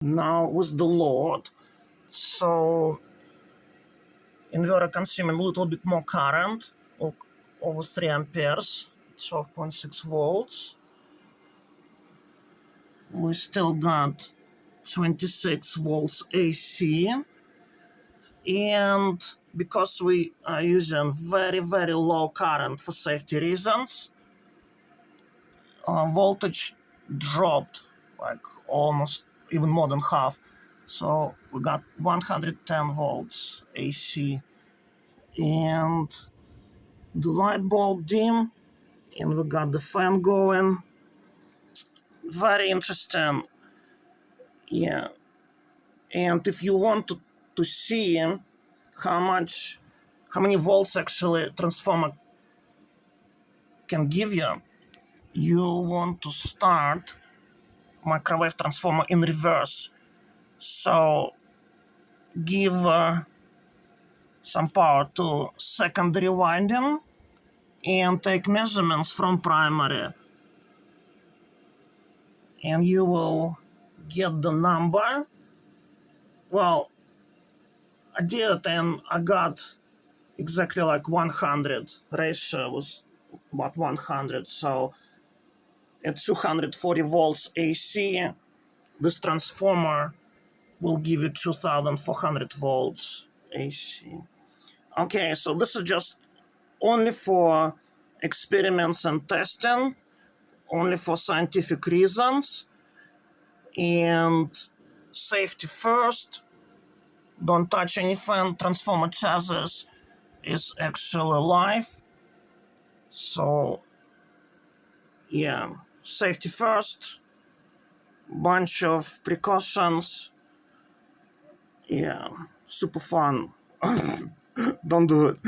Now with the load, so inverter consuming a little bit more current, over 3 amperes, 12.6 volts. We still got 26 volts AC, and because we are using very low current for safety reasons, voltage dropped like almost even more than half. So we got 110 volts AC, and the light bulb dim, and we got the fan going. Very interesting. Yeah. And if you want to see how many volts actually transformer can give you, you want to start microwave transformer in reverse. So give some power to secondary winding and take measurements from primary, and you will get the number. Well, I did, and I got exactly like 100. Ratio was about 100. So at 240 volts AC, this transformer will give you 2400 volts AC. Okay, so this is just only for experiments and testing, only for scientific reasons, and safety first. Don't touch anything. Transformer chassis is actually live. So, yeah, safety first. Bunch of precautions. Yeah, super fun. Don't do it.